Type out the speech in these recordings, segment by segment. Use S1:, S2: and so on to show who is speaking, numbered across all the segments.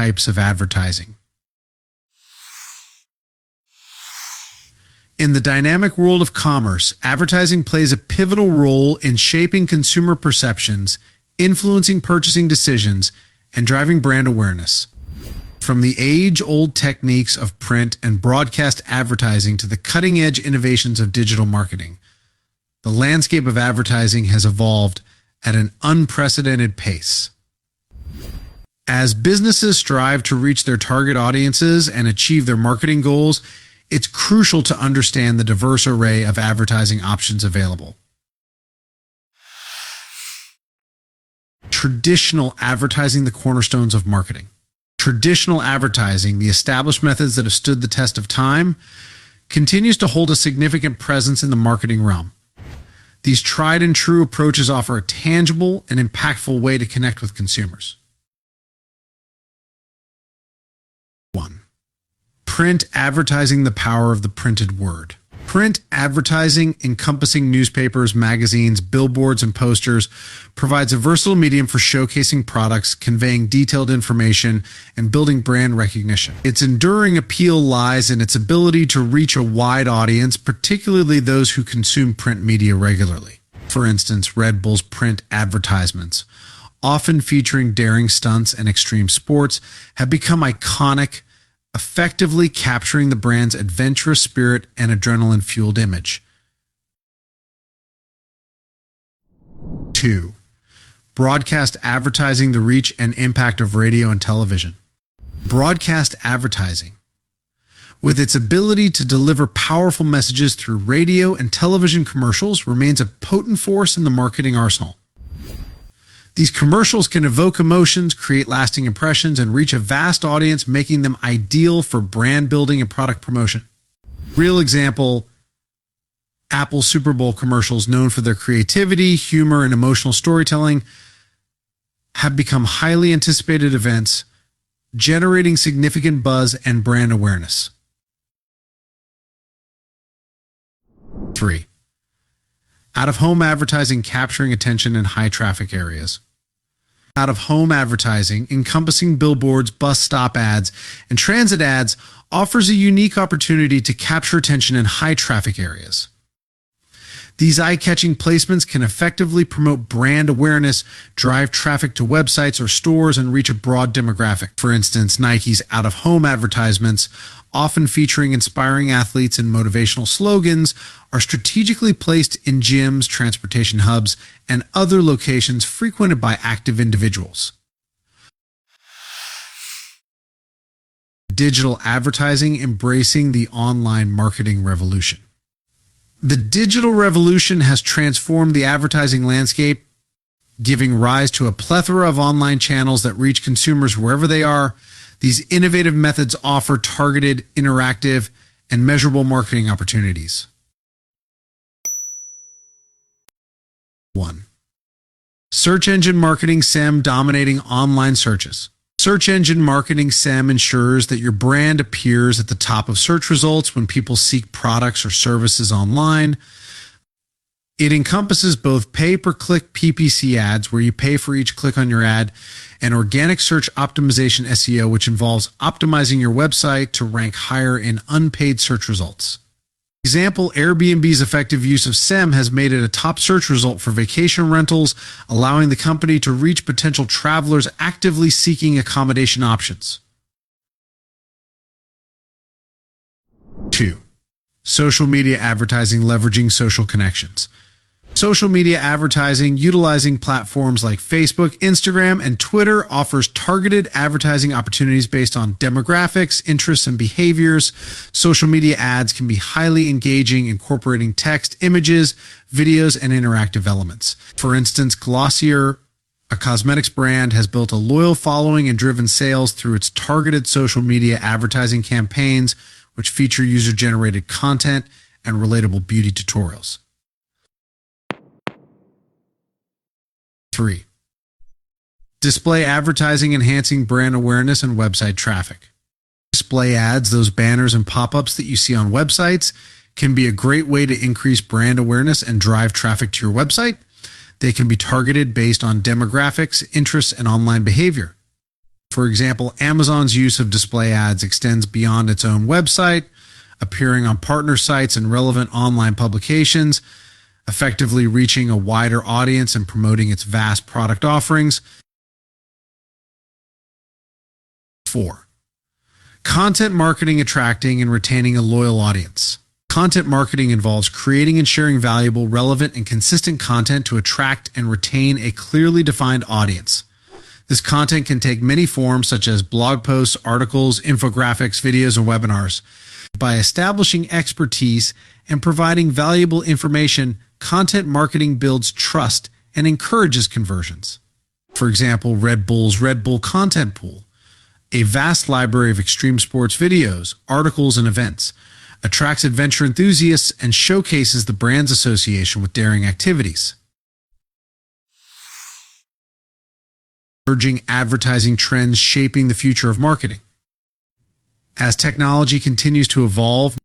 S1: types of advertising. In the dynamic world of commerce, advertising plays a pivotal role in shaping consumer perceptions, influencing purchasing decisions, and driving brand awareness. From the age-old techniques of print and broadcast advertising to the cutting-edge innovations of digital marketing, the landscape of advertising has evolved at an unprecedented pace. As businesses strive to reach their target audiences and achieve their marketing goals, it's crucial to understand the diverse array of advertising options available. Traditional advertising, the cornerstones of marketing. Traditional advertising, the established methods that have stood the test of time, continues to hold a significant presence in the marketing realm. These tried and true approaches offer a tangible and impactful way to connect with consumers. 1. Print advertising, the power of the printed word. Print advertising, encompassing newspapers, magazines, billboards, and posters, provides a versatile medium for showcasing products, conveying detailed information, and building brand recognition. Its enduring appeal lies in its ability to reach a wide audience, particularly those who consume print media regularly. For instance, Red Bull's print advertisements, often featuring daring stunts and extreme sports, have become iconic, effectively capturing the brand's adventurous spirit and adrenaline-fueled image. 2. Broadcast advertising, the reach and impact of radio and television. Broadcast advertising, with its ability to deliver powerful messages through radio and television commercials, remains a potent force in the marketing arsenal. These commercials can evoke emotions, create lasting impressions, and reach a vast audience, making them ideal for brand building and product promotion. Real example, Apple Super Bowl commercials, known for their creativity, humor, and emotional storytelling, have become highly anticipated events, generating significant buzz and brand awareness. 3. Out-of-home advertising, capturing attention in high-traffic areas. Out-of-home advertising, encompassing billboards, bus stop ads, and transit ads, offers a unique opportunity to capture attention in high-traffic areas. These eye-catching placements can effectively promote brand awareness, drive traffic to websites or stores, and reach a broad demographic. For instance, Nike's out-of-home advertisements, often featuring inspiring athletes and motivational slogans, are strategically placed in gyms, transportation hubs, and other locations frequented by active individuals. Digital advertising, embracing the online marketing revolution. The digital revolution has transformed the advertising landscape, giving rise to a plethora of online channels that reach consumers wherever they are. These innovative methods offer targeted, interactive, and measurable marketing opportunities. 1. Search engine marketing, SEM, dominating online searches. Search engine marketing, SEM, ensures that your brand appears at the top of search results when people seek products or services online. It encompasses both pay-per-click PPC ads, where you pay for each click on your ad, and organic search optimization SEO, which involves optimizing your website to rank higher in unpaid search results. Example, Airbnb's effective use of SEM has made it a top search result for vacation rentals, allowing the company to reach potential travelers actively seeking accommodation options. 2. Social media advertising, leveraging social connections. Social media advertising, utilizing platforms like Facebook, Instagram, and Twitter, offers targeted advertising opportunities based on demographics, interests, and behaviors. Social media ads can be highly engaging, incorporating text, images, videos, and interactive elements. For instance, Glossier, a cosmetics brand, has built a loyal following and driven sales through its targeted social media advertising campaigns, which feature user-generated content and relatable beauty tutorials. 3. Display advertising, enhancing brand awareness and website traffic. Display ads, those banners and pop-ups that you see on websites, can be a great way to increase brand awareness and drive traffic to your website. They can be targeted based on demographics, interests, and online behavior. For example, Amazon's use of display ads extends beyond its own website, appearing on partner sites and relevant online publications, effectively reaching a wider audience and promoting its vast product offerings. 4. Content marketing, attracting and retaining a loyal audience. Content marketing involves creating and sharing valuable, relevant, and consistent content to attract and retain a clearly defined audience. This content can take many forms such as blog posts, articles, infographics, videos, and webinars. By establishing expertise and providing valuable information, content marketing builds trust and encourages conversions. For example, Red Bull's Red Bull Content Pool, a vast library of extreme sports videos, articles, and events, attracts adventure enthusiasts and showcases the brand's association with daring activities. Emerging advertising trends shaping the future of marketing. As technology continues to evolve,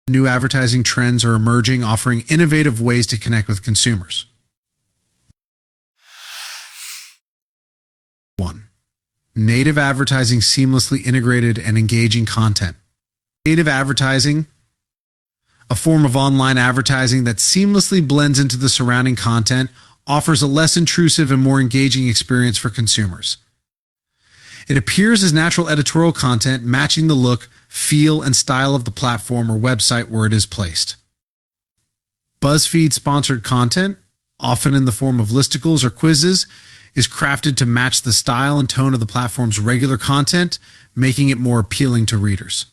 S1: new advertising trends are emerging, offering innovative ways to connect with consumers. 1. Native advertising, seamlessly integrated and engaging content. Native advertising, a form of online advertising that seamlessly blends into the surrounding content, offers a less intrusive and more engaging experience for consumers. It appears as natural editorial content, matching the look, feel, and style of the platform or website where it is placed. BuzzFeed-sponsored content, often in the form of listicles or quizzes, is crafted to match the style and tone of the platform's regular content, making it more appealing to readers.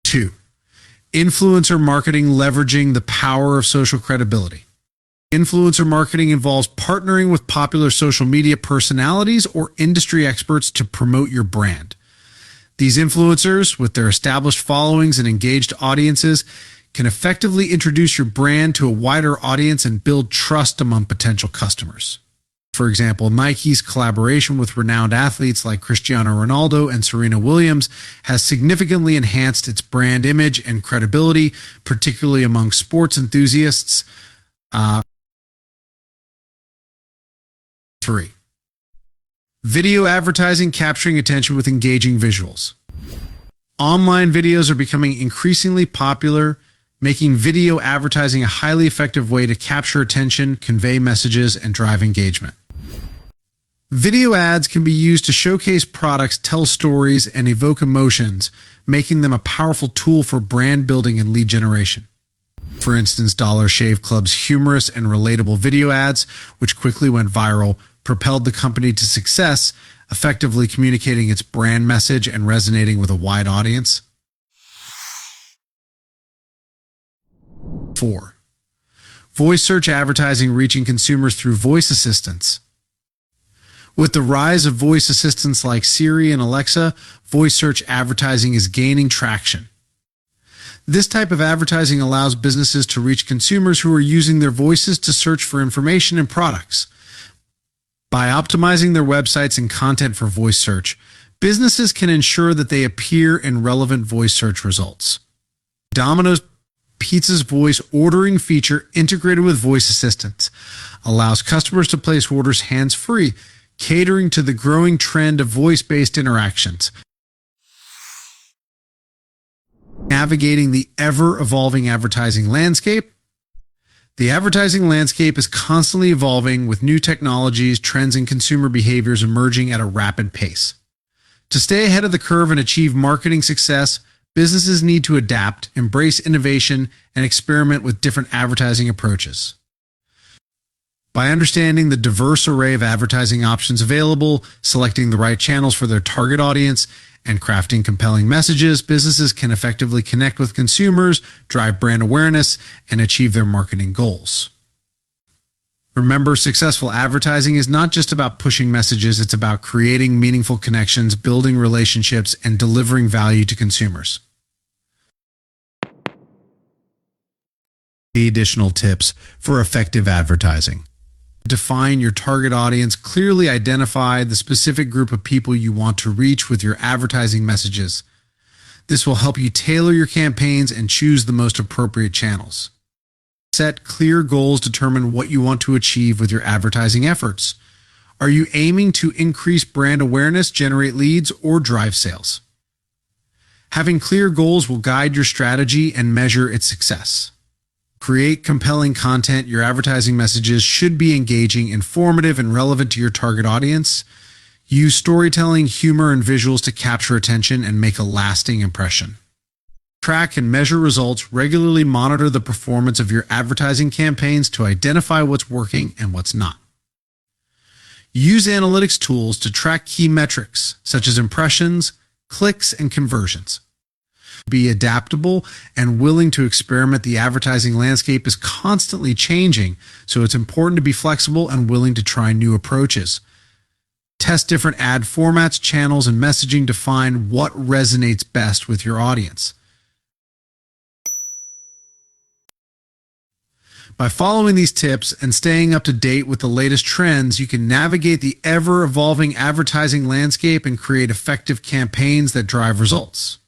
S1: 2. Influencer marketing, leveraging the power of social credibility. Influencer marketing involves partnering with popular social media personalities or industry experts to promote your brand. These influencers, with their established followings and engaged audiences, can effectively introduce your brand to a wider audience and build trust among potential customers. For example, Nike's collaboration with renowned athletes like Cristiano Ronaldo and Serena Williams has significantly enhanced its brand image and credibility, particularly among sports enthusiasts. 3. Video advertising, capturing attention with engaging visuals. Online videos are becoming increasingly popular, making video advertising a highly effective way to capture attention, convey messages, and drive engagement. Video ads can be used to showcase products, tell stories, and evoke emotions, making them a powerful tool for brand building and lead generation. For instance, Dollar Shave Club's humorous and relatable video ads, which quickly went viral, propelled the company to success, effectively communicating its brand message and resonating with a wide audience. 4. Voice search advertising, reaching consumers through voice assistants. With the rise of voice assistants like Siri and Alexa, voice search advertising is gaining traction. This type of advertising allows businesses to reach consumers who are using their voices to search for information and products. By optimizing their websites and content for voice search, businesses can ensure that they appear in relevant voice search results. Domino's Pizza's voice ordering feature, integrated with voice assistants, allows customers to place orders hands-free, catering to the growing trend of voice-based interactions. Navigating the ever-evolving advertising landscape. The advertising landscape is constantly evolving, with new technologies, trends, and consumer behaviors emerging at a rapid pace. To stay ahead of the curve and achieve marketing success, businesses need to adapt, embrace innovation, and experiment with different advertising approaches. By understanding the diverse array of advertising options available, selecting the right channels for their target audience, and crafting compelling messages, businesses can effectively connect with consumers, drive brand awareness, and achieve their marketing goals. Remember, successful advertising is not just about pushing messages, it's about creating meaningful connections, building relationships, and delivering value to consumers. Additional tips for effective advertising. Define your target audience, clearly identify the specific group of people you want to reach with your advertising messages. This will help you tailor your campaigns and choose the most appropriate channels. Set clear goals, determine what you want to achieve with your advertising efforts. Are you aiming to increase brand awareness, generate leads, or drive sales? Having clear goals will guide your strategy and measure its success. Create compelling content. Your advertising messages should be engaging, informative, and relevant to your target audience. Use storytelling, humor, and visuals to capture attention and make a lasting impression. Track and measure results. Regularly monitor the performance of your advertising campaigns to identify what's working and what's not. Use analytics tools to track key metrics such as impressions, clicks, and conversions. Be adaptable and willing to experiment. The advertising landscape is constantly changing, so it's important to be flexible and willing to try new approaches. Test different ad formats, channels, and messaging to find what resonates best with your audience. By following these tips and staying up to date with the latest trends, you can navigate the ever-evolving advertising landscape and create effective campaigns that drive results.